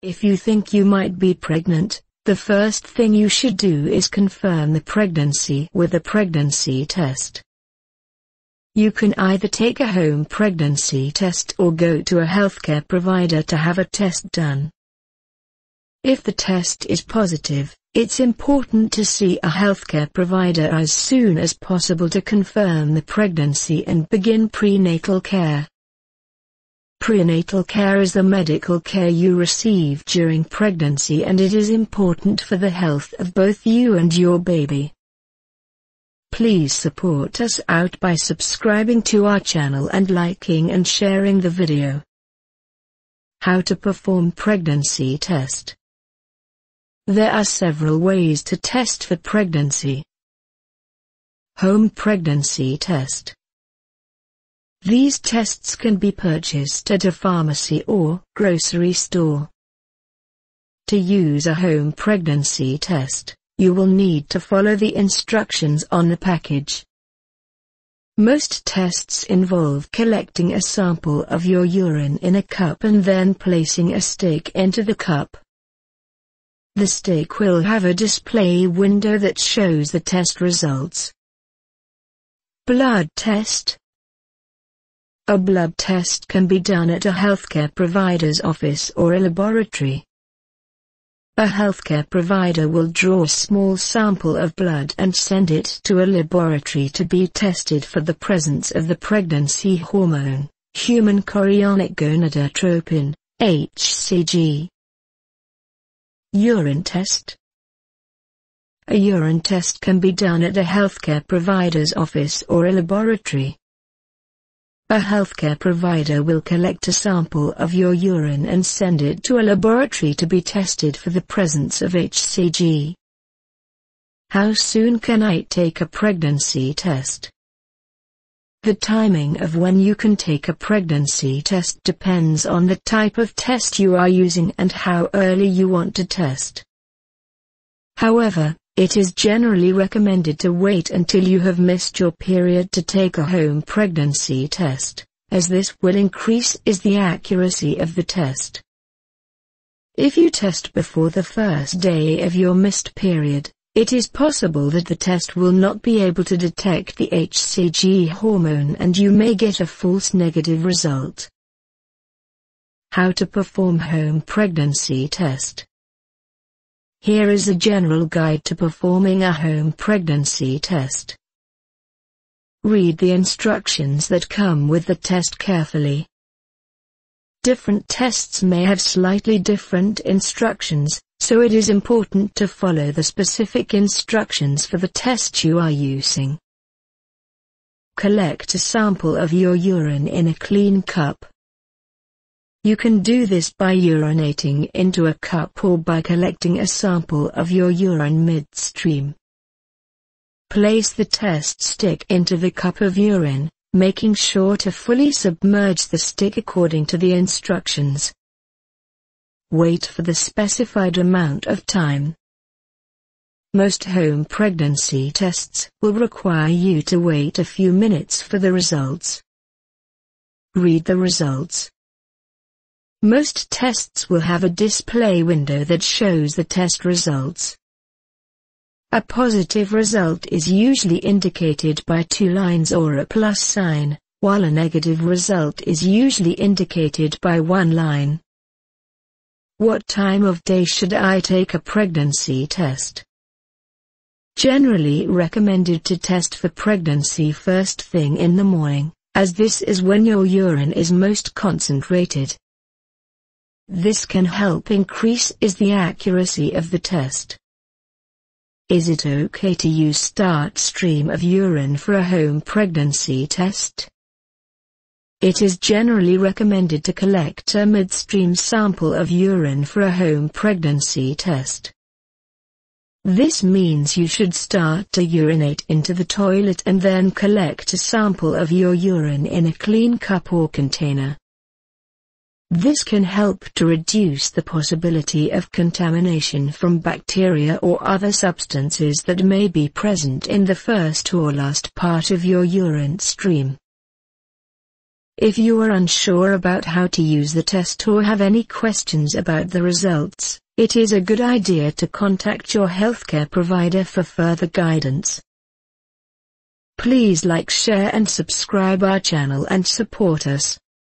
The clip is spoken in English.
If you think you might be pregnant, the first thing you should do is confirm the pregnancy with a pregnancy test. You can either take a home pregnancy test or go to a healthcare provider to have a test done. If the test is positive, it's important to see a healthcare provider as soon as possible to confirm the pregnancy and begin prenatal care. Prenatal care is the medical care you receive during pregnancy, and it is important for the health of both you and your baby. Please support us out by subscribing to our channel and liking and sharing the video. How to perform pregnancy test. There are several ways to test for pregnancy. Home pregnancy test. These tests can be purchased at a pharmacy or grocery store. To use a home pregnancy test, you will need to follow the instructions on the package. Most tests involve collecting a sample of your urine in a cup and then placing a stick into the cup. The stick will have a display window that shows the test results. Blood test. A blood test can be done at a healthcare provider's office or a laboratory. A healthcare provider will draw a small sample of blood and send it to a laboratory to be tested for the presence of the pregnancy hormone, human chorionic gonadotropin, HCG. Urine test. A urine test can be done at a healthcare provider's office or a laboratory. A healthcare provider will collect a sample of your urine and send it to a laboratory to be tested for the presence of HCG. How soon can I take a pregnancy test? The timing of when you can take a pregnancy test depends on the type of test you are using and how early you want to test. However, it is generally recommended to wait until you have missed your period to take a home pregnancy test, as this will increase the accuracy of the test. If you test before the first day of your missed period, it is possible that the test will not be able to detect the HCG hormone and you may get a false negative result. How to perform home pregnancy test. Here is a general guide to performing a home pregnancy test. Read the instructions that come with the test carefully. Different tests may have slightly different instructions, so it is important to follow the specific instructions for the test you are using. Collect a sample of your urine in a clean cup. You can do this by urinating into a cup or by collecting a sample of your urine midstream. Place the test stick into the cup of urine, making sure to fully submerge the stick according to the instructions. Wait for the specified amount of time. Most home pregnancy tests will require you to wait a few minutes for the results. Read the results. Most tests will have a display window that shows the test results. A positive result is usually indicated by 2 lines or a plus sign, while a negative result is usually indicated by 1 line. What time of day should I take a pregnancy test? Generally recommended to test for pregnancy first thing in the morning, as this is when your urine is most concentrated. This can help increase the accuracy of the test. Is it okay to use start stream of urine for a home pregnancy test? It is generally recommended to collect a midstream sample of urine for a home pregnancy test. This means you should start to urinate into the toilet and then collect a sample of your urine in a clean cup or container. This can help to reduce the possibility of contamination from bacteria or other substances that may be present in the first or last part of your urine stream. If you are unsure about how to use the test or have any questions about the results, it is a good idea to contact your healthcare provider for further guidance. Please like, share and subscribe our channel and support us.